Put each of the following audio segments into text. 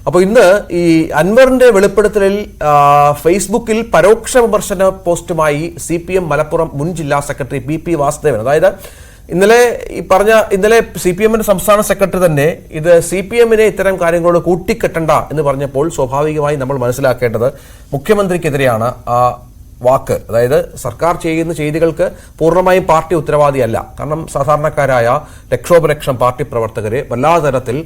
അപ്പോൾ ഇന്ന് ഈ അൻവറിന്റെ വെളിപ്പെടുത്തലിൽ ഫേസ്ബുക്കിൽ പരോക്ഷ വിമർശന പോസ്റ്റുമായി CPM മലപ്പുറം മുൻ ജില്ലാ സെക്രട്ടറി PP വാസുദേവൻ, അതായത് ഇന്നലെ CPMന്റെ സംസ്ഥാന സെക്രട്ടറി തന്നെ ഇത് CPMനെ ഇത്തരം കാര്യങ്ങളോട് കൂട്ടിക്കെട്ടണ്ട എന്ന് പറഞ്ഞപ്പോൾ സ്വാഭാവികമായി നമ്മൾ മനസ്സിലാക്കേണ്ടത് മുഖ്യമന്ത്രിക്കെതിരെയാണ് ആ വാക്ക്. അതായത് സർക്കാർ ചെയ്യുന്ന ചെയ്തികൾക്ക് പൂർണ്ണമായും പാർട്ടി ഉത്തരവാദിയല്ല. കാരണം സാധാരണക്കാരായ ലക്ഷോപലക്ഷം പാർട്ടി പ്രവർത്തകരെ വല്ലാത്ത തരത്തിൽ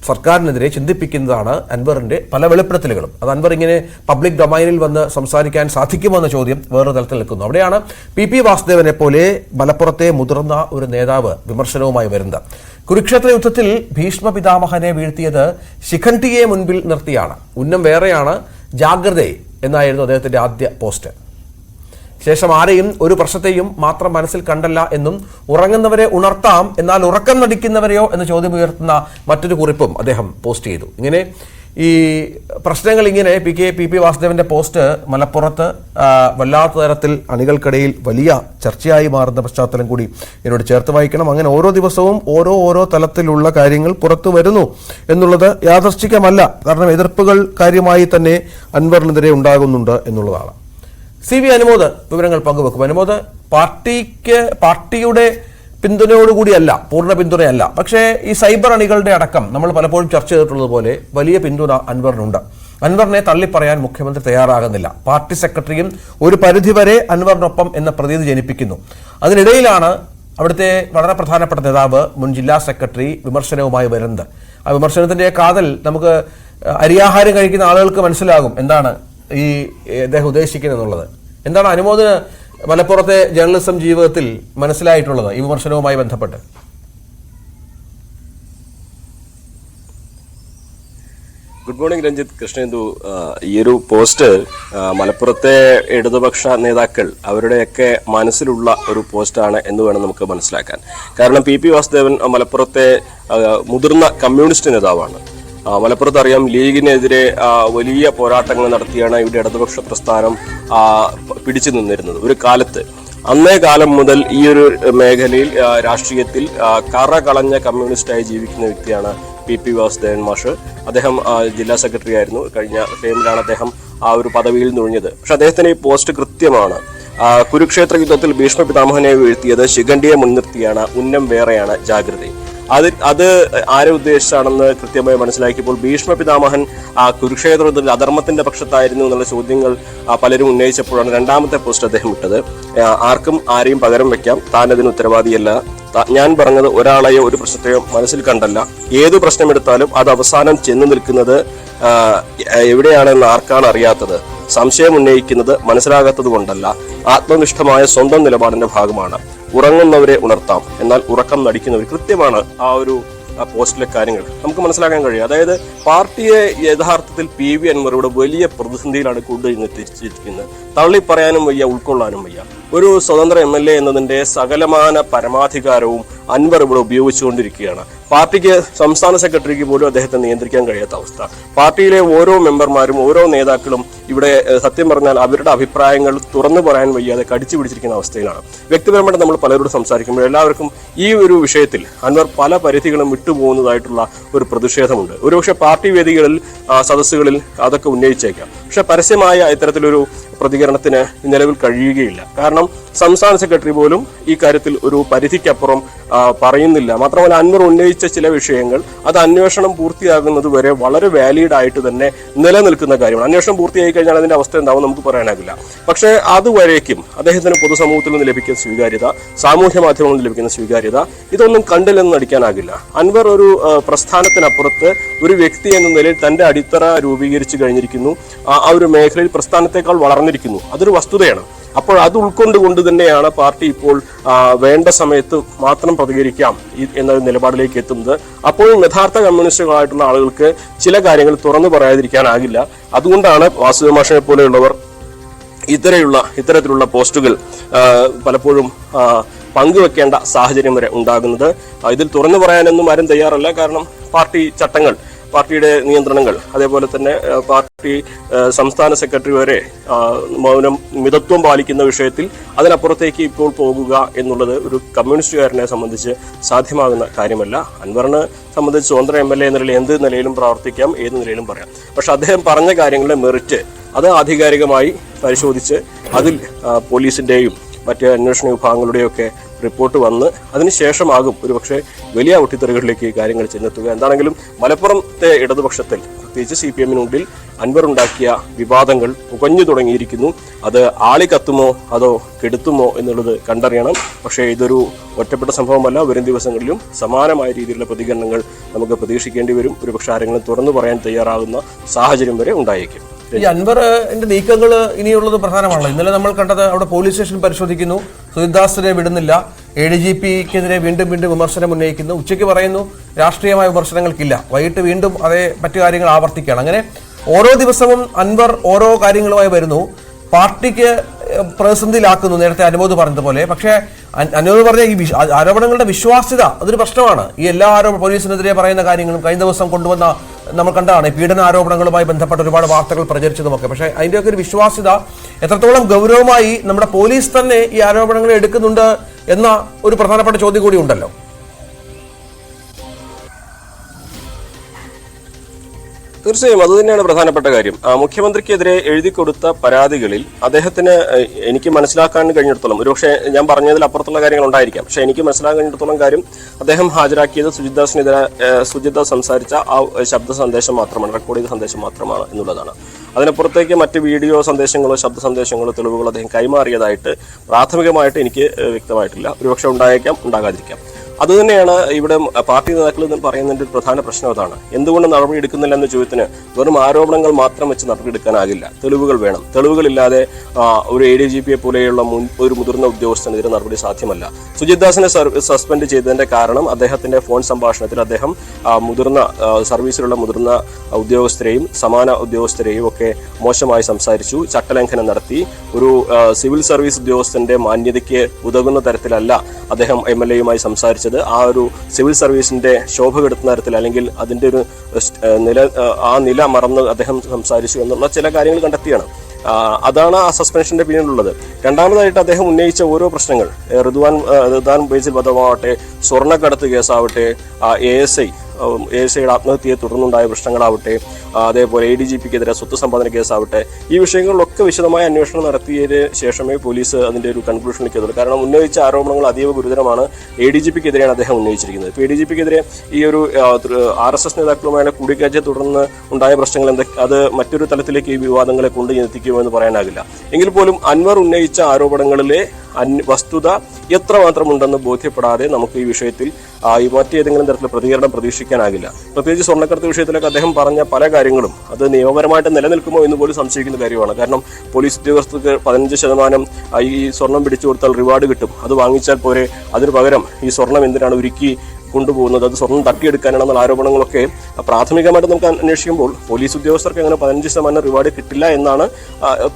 സർക്കാരിനെതിരെ ചിന്തിപ്പിക്കുന്നതാണ് അൻവറിന്റെ പല വെളിപ്പെടുത്തലുകളും. അത് അൻവർ ഇങ്ങനെ പബ്ലിക് ഡൊമൈനിൽ വന്ന് സംസാരിക്കാൻ സാധിക്കുമെന്ന ചോദ്യം വേറൊരു തലത്തിൽ നിൽക്കുന്നു. അവിടെയാണ് PP വാസുദേവനെ പോലെ മലപ്പുറത്തെ മുതിർന്ന ഒരു നേതാവ് വിമർശനവുമായി വരുന്നത്. കുരുക്ഷേത്ര യുദ്ധത്തിൽ ഭീഷ്മ പിതാമഹനെ വീഴ്ത്തിയത് ശിഖണ്ഡിയെ മുൻപിൽ നിർത്തിയാണ്. ഉന്നം വേറെയാണ്, ജാഗ്രത എന്നായിരുന്നു അദ്ദേഹത്തിന്റെ ആദ്യ പോസ്റ്റ്. ശേഷം ആരെയും ഒരു പ്രശ്നത്തെയും മാത്രം മനസ്സിൽ കണ്ടല്ല എന്നും ഉറങ്ങുന്നവരെ ഉണർത്താം, എന്നാൽ ഉറക്കം നടിക്കുന്നവരെയോ എന്ന ചോദ്യം ഉയർത്തുന്ന മറ്റൊരു കുറിപ്പും അദ്ദേഹം പോസ്റ്റ് ചെയ്തു. ഇങ്ങനെ ഈ പ്രശ്നങ്ങൾ ഇങ്ങനെ PP വാസുദേവന്റെ പോസ്റ്റ് മലപ്പുറത്ത് വല്ലാത്ത തരത്തിൽ അണികൾക്കിടയിൽ വലിയ ചർച്ചയായി മാറുന്ന പശ്ചാത്തലം കൂടി എന്നോട് ചേർത്ത് വായിക്കണം. അങ്ങനെ ഓരോ ദിവസവും ഓരോ തലത്തിലുള്ള കാര്യങ്ങൾ പുറത്തു വരുന്നു എന്നുള്ളത് യാദൃശ്ചികമല്ല. കാരണം എതിർപ്പുകൾ കാര്യമായി തന്നെ അൻവറിനെതിരെ ഉണ്ടാകുന്നുണ്ട് എന്നുള്ളതാണ്. CV അനുമോദ് വിവരങ്ങൾ പങ്കുവെക്കും. അനുമോദ്, പാർട്ടിയുടെ പിന്തുണയോടുകൂടിയല്ല, പൂർണ്ണ പിന്തുണയല്ല, പക്ഷേ ഈ സൈബർ അണികളുടെ അടക്കം നമ്മൾ പലപ്പോഴും ചർച്ച ചെയ്തിട്ടുള്ളതുപോലെ വലിയ പിന്തുണ അൻവറിനുണ്ട്. അൻവറിനെ തള്ളിപ്പറയാൻ മുഖ്യമന്ത്രി തയ്യാറാകുന്നില്ല. പാർട്ടി സെക്രട്ടറിയും ഒരു പരിധിവരെ അൻവറിനൊപ്പം എന്ന പ്രതീതി ജനിപ്പിക്കുന്നു. അതിനിടയിലാണ് അവിടുത്തെ വളരെ പ്രധാനപ്പെട്ട നേതാവ് മുൻ ജില്ലാ സെക്രട്ടറി വിമർശനവുമായി വരുന്നത്. ആ വിമർശനത്തിന്റെ കാതൽ നമുക്ക് അരിയാഹാരം കഴിക്കുന്ന ആളുകൾക്ക് മനസ്സിലാകും എന്താണ് ഈ അദ്ദേഹം ഉദ്ദേശിക്കുന്നത് എന്നുള്ളത്. എന്താണ് അനുമോദന് മലപ്പുറത്തെ ജേർണലിസം ജീവിതത്തിൽ മനസ്സിലായിട്ടുള്ളത് ഈ വിമർശനവുമായി ബന്ധപ്പെട്ട്? Good morning Ranjith, Krishnendu. ഈ ഒരു പോസ്റ്റ് മലപ്പുറത്തെ ഇടതുപക്ഷ നേതാക്കൾ അവരുടെയൊക്കെ മനസ്സിലുള്ള ഒരു പോസ്റ്റാണ് എന്ന് വേണം നമുക്ക് മനസ്സിലാക്കാൻ. കാരണം PP വാസുദേവൻ മലപ്പുറത്തെ മുതിർന്ന കമ്മ്യൂണിസ്റ്റ് നേതാവാണ്. മലപ്പുറത്ത് അറിയാം, ലീഗിനെതിരെ വലിയ പോരാട്ടങ്ങൾ നടത്തിയാണ് ഇവിടെ ഇടതുപക്ഷ പ്രസ്ഥാനം പിടിച്ചു നിന്നിരുന്നത് ഒരു കാലത്ത്. അന്നേ കാലം മുതൽ ഈ ഒരു മേഖലയിൽ രാഷ്ട്രീയത്തിൽ കറ കളഞ്ഞ കമ്മ്യൂണിസ്റ്റായി ജീവിക്കുന്ന വ്യക്തിയാണ് PP വാസുദേവൻ മാഷ്. അദ്ദേഹം ജില്ലാ സെക്രട്ടറി ആയിരുന്നു. കഴിഞ്ഞ ടൈമിലാണ് അദ്ദേഹം ആ ഒരു പദവിയിൽ നുഴഞ്ഞത്. പക്ഷെ അദ്ദേഹത്തിന് ഈ പോസ്റ്റ് കൃത്യമാണ്. കുരുക്ഷേത്ര യുദ്ധത്തിൽ ഭീഷ്മ പിതാമഹനെ വീഴ്ത്തിയത് ശിഖണ്ഡിയെ മുൻനിർത്തിയാണ്, ഉന്നം വേറെയാണ്, ജാഗ്രത. അത് ആരെ ഉദ്ദേശിച്ചാണെന്ന് കൃത്യമായി മനസ്സിലാക്കിയപ്പോൾ ഭീഷ്മ പിതാമഹൻ കുരുക്ഷേത്രത്തിൽ അധർമ്മത്തിന്റെ പക്ഷത്തായിരുന്നു എന്നുള്ള ചോദ്യങ്ങൾ പലരും ഉന്നയിച്ചപ്പോഴാണ് രണ്ടാമത്തെ പോസ്റ്റ് അദ്ദേഹം ഇട്ടത്. ആർക്കും ആരെയും പകരം വെക്കാം, താൻ അതിന് ഉത്തരവാദിയല്ല. ഞാൻ പറഞ്ഞത് ഒരാളെയോ ഒരു പ്രശ്നത്തെയോ മനസ്സിൽ കണ്ടല്ല. ഏതു പ്രശ്നമെടുത്താലും അത് അവസാനം ചെന്ന് നിൽക്കുന്നത് എവിടെയാണെന്ന് ആർക്കാണ് അറിയാത്തത്. സംശയം ഉന്നയിക്കുന്നത് മനസ്സിലാകാത്തത് കൊണ്ടല്ല, ആത്മനിഷ്ഠമായ സ്വന്തം നിലപാടിന്റെ ഭാഗമാണ്. ഉറങ്ങുന്നവരെ ഉണർത്താം, എന്നാൽ ഉറക്കം നടിക്കുന്നവർ. കൃത്യമാണ് ആ ഒരു പോസ്റ്റിലെ കാര്യങ്ങൾ നമുക്ക് മനസ്സിലാക്കാൻ കഴിയും. അതായത് പാർട്ടിയെ യഥാർത്ഥത്തിൽ PV അൻവറിയുടെ വലിയ പ്രതിസന്ധിയിലാണ് കൊണ്ടുവന്നിരിക്കുന്നത്. തള്ളിപ്പറയാനും വയ്യ, ഉൾക്കൊള്ളാനും വയ്യ. ഒരു സ്വതന്ത്ര MLA എന്നതിന്റെ സകലമാന പരമാധികാരവും അൻവർ ഇവിടെ ഉപയോഗിച്ചുകൊണ്ടിരിക്കുകയാണ്. പാർട്ടിക്ക് സംസ്ഥാന സെക്രട്ടറിക്ക് പോലും അദ്ദേഹത്തെ നിയന്ത്രിക്കാൻ കഴിയാത്ത അവസ്ഥ. പാർട്ടിയിലെ ഓരോ മെമ്പർമാരും ഓരോ നേതാക്കളും ഇവിടെ സത്യം പറഞ്ഞാൽ അവരുടെ അഭിപ്രായങ്ങൾ തുറന്നു പറയാൻ വയ്യാതെ കടിച്ചു പിടിച്ചിരിക്കുന്ന അവസ്ഥയിലാണ്. വ്യക്തിപരമായിട്ട് നമ്മൾ പലരോട് സംസാരിക്കുമ്പോൾ എല്ലാവർക്കും ഈ ഒരു വിഷയത്തിൽ അൻവർ പല പരിധികളും വിട്ടുപോകുന്നതായിട്ടുള്ള ഒരു പ്രതിഷേധമുണ്ട്. ഒരുപക്ഷെ പാർട്ടി വേദികളിൽ സദസ്സുകളിൽ അതൊക്കെ ഉന്നയിച്ചേക്കാം. പക്ഷെ പരസ്യമായ ഇത്തരത്തിലൊരു പ്രതികരണത്തിന് നിലവിൽ കഴിയുകയില്ല. കാരണം സംസ്ഥാന സെക്രട്ടറി പോലും ഈ കാര്യത്തിൽ ഒരു പരിധിക്കപ്പുറം പറയുന്നില്ല. മാത്രമല്ല അൻവർ ഉന്നയിച്ച ചില വിഷയങ്ങൾ അത് അന്വേഷണം പൂർത്തിയാകുന്നത് വരെ വളരെ വാലിഡ് ആയിട്ട് തന്നെ നിലനിൽക്കുന്ന കാര്യമാണ്. അന്വേഷണം പൂർത്തിയായി കഴിഞ്ഞാൽ അതിന്റെ അവസ്ഥ എന്താവും നമുക്ക് പറയാനാകില്ല. പക്ഷേ അതുവരേക്കും അദ്ദേഹത്തിന് പൊതുസമൂഹത്തിൽ നിന്ന് ലഭിക്കുന്ന സ്വീകാര്യത, സാമൂഹ്യ മാധ്യമങ്ങളിൽ നിന്ന് ലഭിക്കുന്ന സ്വീകാര്യത, ഇതൊന്നും കണ്ടില്ലെന്ന് നടിക്കാനാകില്ല. അൻവർ ഒരു പ്രസ്ഥാനത്തിനപ്പുറത്ത് ഒരു വ്യക്തി എന്ന നിലയിൽ തന്റെ അടിത്തറ രൂപീകരിച്ചു കഴിഞ്ഞിരിക്കുന്നു. ആ ഒരു മേഖലയിൽ പ്രസ്ഥാനത്തെക്കാൾ വളർന്നിരിക്കുന്നു. അതൊരു വസ്തുതയാണ്. അപ്പോൾ അത് ഉൾക്കൊണ്ടുകൊണ്ട് തന്നെയാണ് പാർട്ടി ഇപ്പോൾ വേണ്ട സമയത്ത് മാത്രം പ്രതികരിക്കാം എന്ന നിലപാടിലേക്ക് എത്തുന്നത്. അപ്പോഴും യഥാർത്ഥ കമ്മ്യൂണിസ്റ്റുകളായിട്ടുള്ള ആളുകൾക്ക് ചില കാര്യങ്ങൾ തുറന്നു പറയാതിരിക്കാനാകില്ല. അതുകൊണ്ടാണ് വാസുദേവ മാഷിനെ പോലെയുള്ളവർ ഇത്തരത്തിലുള്ള പോസ്റ്റുകൾ പലപ്പോഴും പങ്കുവെക്കേണ്ട സാഹചര്യം വരെ ഉണ്ടാകുന്നത്. ഇതിൽ തുറന്നു പറയാനൊന്നും ആരും തയ്യാറല്ല. കാരണം പാർട്ടി ചട്ടങ്ങൾ പാർട്ടിയുടെ നിയന്ത്രണങ്ങൾ, അതേപോലെ തന്നെ പാർട്ടി സംസ്ഥാന സെക്രട്ടറി വരെ മിതത്വം പാലിക്കുന്ന വിഷയത്തിൽ അതിനപ്പുറത്തേക്ക് ഇപ്പോൾ പോകുക എന്നുള്ളത് ഒരു കമ്മ്യൂണിസ്റ്റുകാരനെ സംബന്ധിച്ച് സാധ്യമാകുന്ന കാര്യമല്ല. അൻവറിനെ സംബന്ധിച്ച് സ്വതന്ത്ര MLA എന്ന നിലയിൽ എന്ത് നിലയിലും പ്രവർത്തിക്കാം, ഏത് നിലയിലും പറയാം. പക്ഷെ അദ്ദേഹം പറഞ്ഞ കാര്യങ്ങളുടെ മെറിറ്റ് അത് ആധികാരികമായി പരിശോധിച്ച് അതിൽ പോലീസിന്റെയും മറ്റ് അന്വേഷണ വിഭാഗങ്ങളുടെയൊക്കെ റിപ്പോർട്ട് വന്ന് അതിനുശേഷമാകും ഒരുപക്ഷെ വലിയ ഒട്ടിത്തെറികളിലേക്ക് കാര്യങ്ങൾ ചെന്നെത്തുക. എന്താണെങ്കിലും മലപ്പുറത്തെ ഇടതുപക്ഷത്തിൽ പ്രത്യേകിച്ച് CPM-നുള്ളിൽ അൻവർ ഉണ്ടാക്കിയ വിവാദങ്ങൾ പുകഞ്ഞു തുടങ്ങിയിരിക്കുന്നു. അത് ആളി കത്തുമോ അതോ കെടുത്തുമോ എന്നുള്ളത് കണ്ടറിയണം. പക്ഷേ ഇതൊരു ഒറ്റപ്പെട്ട സംഭവമല്ല. വരും ദിവസങ്ങളിലും സമാനമായ രീതിയിലുള്ള പ്രതികരണങ്ങൾ നമുക്ക് പ്രതീക്ഷിക്കേണ്ടി വരും. ഒരുപക്ഷെ ആരെങ്കിലും തുറന്നു പറയാൻ തയ്യാറാകുന്ന സാഹചര്യം വരെ ഉണ്ടായേക്കും. ഈ അൻവറിന്റെ നീക്കങ്ങൾ ഇനിയുള്ളത് പ്രധാനമാണല്ലോ. ഇന്നലെ നമ്മൾ കണ്ടത് അവിടെ പോലീസ് സ്റ്റേഷൻ പരിശോധിക്കുന്നു, സുജിത് ദാസിനെ വിടുന്നില്ല, ADGPക്കെതിരെ വീണ്ടും വിമർശനം ഉന്നയിക്കുന്നു, ഉച്ചയ്ക്ക് പറയുന്നു രാഷ്ട്രീയമായ വിമർശനങ്ങൾക്കില്ല, വൈകിട്ട് വീണ്ടും അതേ മറ്റു കാര്യങ്ങൾ ആവർത്തിക്കുകയാണ്. അങ്ങനെ ഓരോ ദിവസവും അൻവർ ഓരോ കാര്യങ്ങളുമായി വരുന്നു, പാർട്ടിക്ക് പ്രതിസന്ധിയിലാക്കുന്നു. നേരത്തെ അനുമോദ് പറഞ്ഞതുപോലെ. പക്ഷേ അനുമോദ് പറഞ്ഞ ഈ ആരോപണങ്ങളുടെ വിശ്വാസ്യത അതൊരു പ്രശ്നമാണ്. ഈ എല്ലാ പോലീസിനെതിരെ പറയുന്ന കാര്യങ്ങളും കഴിഞ്ഞ ദിവസം കൊണ്ടുവന്ന നമ്മൾ കണ്ടതാണ് പീഡന ആരോപണങ്ങളുമായി ബന്ധപ്പെട്ട ഒരുപാട് വാർത്തകൾ പ്രചരിച്ചതുമൊക്കെ. പക്ഷേ അതിൻ്റെയൊക്കെ ഒരു വിശ്വാസ്യത എത്രത്തോളം ഗൗരവമായി നമ്മുടെ പോലീസ് തന്നെ ഈ ആരോപണങ്ങൾ എടുക്കുന്നുണ്ട് എന്ന ഒരു പ്രധാനപ്പെട്ട ചോദ്യം കൂടി ഉണ്ടല്ലോ. തീർച്ചയായും അത് തന്നെയാണ് പ്രധാനപ്പെട്ട കാര്യം. മുഖ്യമന്ത്രിക്കെതിരെ എഴുതി കൊടുത്ത പരാതികളിൽ അദ്ദേഹത്തിന് എനിക്ക് മനസ്സിലാക്കാൻ കഴിഞ്ഞിടത്തോളം, ഒരുപക്ഷെ ഞാൻ പറഞ്ഞതിൽ അപ്പുറത്തുള്ള കാര്യങ്ങൾ ഉണ്ടായിരിക്കാം, പക്ഷെ എനിക്ക് മനസ്സിലാക്കാൻ കഴിഞ്ഞിടത്തോളം കാര്യം അദ്ദേഹം ഹാജരാക്കിയത് സുജിത് ദാസ് സംസാരിച്ച ആ ശബ്ദ സന്ദേശം മാത്രമാണ്, റെക്കോർഡ് ചെയ്ത സന്ദേശം മാത്രമാണ് എന്നുള്ളതാണ്. അതിനപ്പുറത്തേക്ക് മറ്റ് വീഡിയോ സന്ദേശങ്ങളോ ശബ്ദ സന്ദേശങ്ങളോ തെളിവുകളോ അദ്ദേഹം കൈമാറിയതായിട്ട് പ്രാഥമികമായിട്ട് എനിക്ക് വ്യക്തമായിട്ടില്ല. ഒരുപക്ഷെ ഉണ്ടായേക്കാം, ഉണ്ടാകാതിരിക്കാം. അതുതന്നെയാണ് ഇവിടെ പാർട്ടി നേതാക്കൾ പറയുന്നതിന്റെ ഒരു പ്രധാന പ്രശ്നം അതാണ്. എന്തുകൊണ്ട് നടപടി എടുക്കുന്നില്ല എന്ന ചോദ്യത്തിന് വെറും ആരോപണങ്ങൾ മാത്രം വെച്ച് നടപടിയെടുക്കാനാകില്ല, തെളിവുകൾ വേണം. തെളിവുകളില്ലാതെ ഒരു ADGPയെ പോലെയുള്ള ഒരു മുതിർന്ന ഉദ്യോഗസ്ഥനെതിരെ നടപടി സാധ്യമല്ല. സുജിത് ദാസിനെ സസ്പെൻഡ് ചെയ്തതിന്റെ കാരണം അദ്ദേഹത്തിന്റെ ഫോൺ സംഭാഷണത്തിൽ അദ്ദേഹം സർവീസിലുള്ള മുതിർന്ന ഉദ്യോഗസ്ഥരെയും സമാന ഉദ്യോഗസ്ഥരെയും ഒക്കെ മോശമായി സംസാരിച്ചു, ചട്ടലംഘനം നടത്തി. ഒരു സിവിൽ സർവീസ് ഉദ്യോഗസ്ഥന്റെ മാന്യതയ്ക്ക് ഉതകുന്ന തരത്തിലല്ല അദ്ദേഹം MLAയുമായി സംസാരിച്ചത്. ആ ഒരു സിവിൽ സർവീസിന്റെ ശോഭ കെടുത്തുന്ന തരത്തിൽ, അല്ലെങ്കിൽ അതിന്റെ ഒരു നില മറന്ന് അദ്ദേഹം സംസാരിച്ചു എന്നുള്ള ചില കാര്യങ്ങൾ കണ്ടെത്തിയാണ്. അതാണ് ആ സസ്പെൻഷന്റെ പിന്നിലുള്ളത്. രണ്ടാമതായിട്ട് അദ്ദേഹം ഉന്നയിച്ച ഓരോ പ്രശ്നങ്ങൾ, റിദ്വാൻ ബേസിൽ വധമാവട്ടെ, സ്വർണ്ണക്കടത്ത് കേസാവട്ടെ, ASIയുടെ ആത്മഹത്യയെ തുടർന്നുണ്ടായ പ്രശ്നങ്ങളാവട്ടെ, അതേപോലെ ADGPക്കെതിരെ സ്വത്ത് സമ്പാദന കേസാവട്ടെ, ഈ വിഷയങ്ങളിലൊക്കെ വിശദമായ അന്വേഷണം നടത്തിയതിന് ശേഷമേ പോലീസ് അതിന്റെ ഒരു കൺക്ലൂഷനിലേക്ക് എത്തുള്ളൂ. കാരണം ഉന്നയിച്ച ആരോപണങ്ങൾ അതീവ ഗുരുതരമാണ്. ADGPക്കെതിരെയാണ് അദ്ദേഹം ഉന്നയിച്ചിരിക്കുന്നത്. ഇപ്പോൾ ADGPക്കെതിരെ ഈ ഒരു RSS നേതാക്കളുമായുള്ള കൂടിക്കാഴ്ചയെ തുടർന്ന് ഉണ്ടായ പ്രശ്നങ്ങൾ അത് മറ്റൊരു തലത്തിലേക്ക് ഈ വിവാദങ്ങളെ കൊണ്ടു എത്തിക്കുമെന്ന് പറയാനാകില്ല. എങ്കിൽ പോലും അൻവർ ഉന്നയിച്ച ആരോപണങ്ങളിലെ വസ്തുത എത്രമാത്രമുണ്ടെന്ന് ബോധ്യപ്പെടാതെ നമുക്ക് ഈ വിഷയത്തിൽ മറ്റേതെങ്കിലും തരത്തിലുള്ള പ്രതികരണം പ്രതീക്ഷിക്കാനാകില്ല. പ്രത്യേകിച്ച് സ്വർണ്ണക്കടത്ത് വിഷയത്തിലൊക്കെ അദ്ദേഹം പറഞ്ഞ പല കാര്യങ്ങളും അത് നിയമപരമായിട്ട് നിലനിൽക്കുമോ എന്ന് പോലും സംശയിക്കുന്ന കാര്യമാണ്. കാരണം പോലീസ് ഉദ്യോഗസ്ഥർക്ക് 15% ഈ സ്വർണം പിടിച്ചു കൊടുത്താൽ റിവാർഡ് കിട്ടും, അത് വാങ്ങിച്ചാൽ പോരെ, അതിനു പകരം ഈ സ്വർണം എന്തിനാണ് ഒരുക്കി കൊണ്ടുപോകുന്നത്, അത് സ്വർണം തട്ടിയെടുക്കാനാണെന്നുള്ള ആരോപണങ്ങളൊക്കെ പ്രാഥമികമായിട്ട് നമുക്ക് അന്വേഷിക്കുമ്പോൾ പോലീസ് ഉദ്യോഗസ്ഥർക്ക് അങ്ങനെ 15% റിവാർഡ് കിട്ടില്ല എന്നാണ്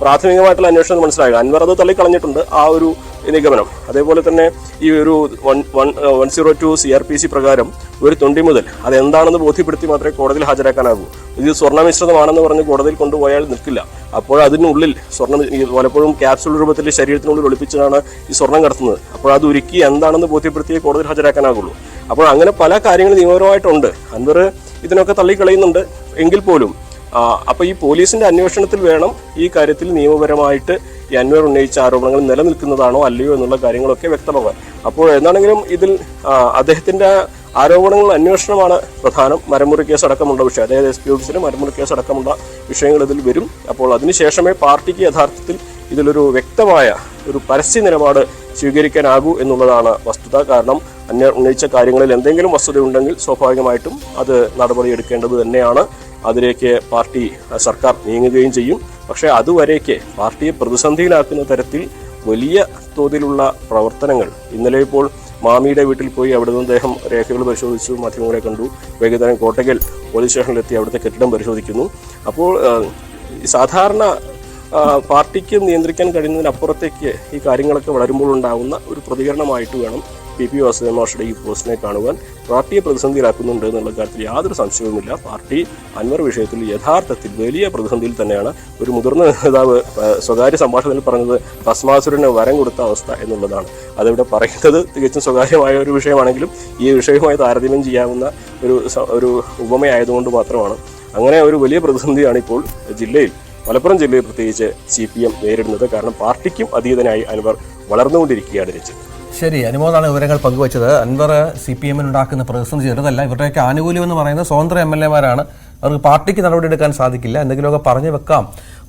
പ്രാഥമികമായിട്ടുള്ള അന്വേഷണം മനസ്സിലായത്. അൻവർ അത് തള്ളിക്കളഞ്ഞിട്ടുണ്ട് ആ ഒരു നിഗമനം. അതേപോലെ തന്നെ ഈ ഒരു 102 CRPC പ്രകാരം ഒരു തൊണ്ടി മുതൽ അതെന്താണെന്ന് ബോധ്യപ്പെടുത്തി മാത്രമേ കോടതിയിൽ ഹാജരാക്കാനാകൂ. ഇത് സ്വർണ്ണമിശ്രിതമാണെന്ന് പറഞ്ഞ് കോടതിയിൽ കൊണ്ടുപോയാൽ നിൽക്കില്ല. അപ്പോൾ അതിനുള്ളിൽ സ്വർണ്ണം പലപ്പോഴും ക്യാപ്സൂൾ രൂപത്തിൽ ശരീരത്തിനുള്ളിൽ ഒളിപ്പിച്ചാണ് ഈ സ്വർണം കടത്തുന്നത്. അപ്പോൾ അത് ഉരുക്കി എന്താണെന്ന് ബോധ്യപ്പെടുത്തിയേ കോടതിയിൽ ഹാജരാക്കാനാകുള്ളൂ. അപ്പോൾ അങ്ങനെ പല കാര്യങ്ങൾ നിയമപരമായിട്ടുണ്ട്. അൻവർ ഇതിനൊക്കെ തള്ളിക്കളയുന്നുണ്ട്. എങ്കിൽ പോലും അപ്പൊ ഈ പോലീസിന്റെ അന്വേഷണത്തിൽ വേണം ഈ കാര്യത്തിൽ നിയമപരമായിട്ട് ഈ അൻവർ ഉന്നയിച്ച ആരോപണങ്ങൾ നിലനിൽക്കുന്നതാണോ അല്ലയോ എന്നുള്ള കാര്യങ്ങളൊക്കെ വ്യക്തമാകാൻ. അപ്പോൾ എന്താണെങ്കിലും ഇതിൽ അദ്ദേഹത്തിന്റെ ആരോപണങ്ങൾ അന്വേഷണമാണ് പ്രധാനം. മരമുറി കേസ് അടക്കമുള്ള വിഷയം, അതായത് SP ഓഫീസിലെ മരമുറി കേസ് അടക്കമുള്ള വിഷയങ്ങൾ ഇതിൽ വരും. അപ്പോൾ അതിനുശേഷമേ പാർട്ടിക്ക് യഥാർത്ഥത്തിൽ ഇതിലൊരു വ്യക്തമായ ഒരു പരസ്യ നിലപാട് സ്വീകരിക്കാനാകൂ എന്നുള്ളതാണ് വസ്തുത. കാരണം ഉന്നയിച്ച കാര്യങ്ങളിൽ എന്തെങ്കിലും വസ്തുതയുണ്ടെങ്കിൽ സ്വാഭാവികമായിട്ടും അത് നടപടിയെടുക്കേണ്ടത് തന്നെയാണ്. അതിലേക്ക് സർക്കാർ നീങ്ങുകയും ചെയ്യും. പക്ഷേ അതുവരേക്ക് പാർട്ടിയെ പ്രതിസന്ധിയിലാക്കുന്ന തരത്തിൽ വലിയ തോതിലുള്ള പ്രവർത്തനങ്ങൾ, ഇന്നലെ ഇപ്പോൾ മാമിയുടെ വീട്ടിൽ പോയി അവിടെ നിന്ന് അദ്ദേഹം രേഖകൾ പരിശോധിച്ചു, മാധ്യമങ്ങളെ കണ്ടു. വൈകുന്നേരം കോട്ടയ്ക്കൽ പോലീസ് സ്റ്റേഷനിലെത്തി അവിടുത്തെ കെട്ടിടം പരിശോധിക്കുന്നു. അപ്പോൾ സാധാരണ പാർട്ടിക്ക് നിയന്ത്രിക്കാൻ കഴിയുന്നതിനപ്പുറത്തേക്ക് ഈ കാര്യങ്ങളൊക്കെ വളരുമ്പോൾ ഉണ്ടാകുന്ന ഒരു പ്രതികരണമായിട്ട് വേണം പി വാസുദേവൻ മാഷയുടെ ഈ പോസ്റ്റിനെ കാണുവാൻ പാർട്ടിയെ പ്രതിസന്ധിയിലാക്കുന്നുണ്ട് എന്നുള്ള കാര്യത്തിൽ യാതൊരു സംശയവുമില്ല. പാർട്ടി അൻവർ വിഷയത്തിൽ യഥാർത്ഥത്തിൽ വലിയ പ്രതിസന്ധിയിൽ തന്നെയാണ്. ഒരു മുതിർന്ന നേതാവ് സ്വകാര്യ സംഭാഷണത്തിൽ പറഞ്ഞത് ഭസ്മാസുരന് വരം കൊടുത്ത അവസ്ഥ എന്നുള്ളതാണ്. അതിവിടെ പറയുന്നത് തികച്ചും സ്വകാര്യമായ ഒരു വിഷയമാണെങ്കിലും ഈ വിഷയവുമായി താരതമ്യം ചെയ്യാവുന്ന ഒരു ഉപമയായതുകൊണ്ട് മാത്രമാണ്. അങ്ങനെ ഒരു വലിയ പ്രതിസന്ധിയാണ് ഇപ്പോൾ മലപ്പുറം ജില്ലയിൽ പ്രത്യേകിച്ച് CPM നേരിടുന്നത്. കാരണം പാർട്ടിക്കും അതീതനായി അൻവർ വളർന്നുകൊണ്ടിരിക്കുകയാണ് രഞ്ജിത്ത്. ശരി, അനുമോദാണ് വിവരങ്ങൾ പങ്കുവച്ചത്. അൻവർ CPM ഉണ്ടാക്കുന്ന പ്രതിസന്ധി ചെറുതല്ല. ഇവരുടെയൊക്കെ ആനുകൂല്യം എന്ന് പറയുന്നത് സ്വതന്ത്ര MLA-മാരാണ്. അവർക്ക് പാർട്ടിക്ക് നടപടിയെടുക്കാൻ സാധിക്കില്ല. എന്തെങ്കിലുമൊക്കെ പറഞ്ഞു വെക്കാം,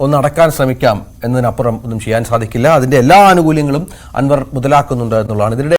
ഒന്ന് അടക്കാൻ ശ്രമിക്കാം എന്നതിനപ്പുറം ഒന്നും ചെയ്യാൻ സാധിക്കില്ല. അതിന്റെ എല്ലാ ആനുകൂല്യങ്ങളും അൻവർ മുതലാക്കുന്നുണ്ട് എന്നുള്ളതാണ്. ഇതിനിടെ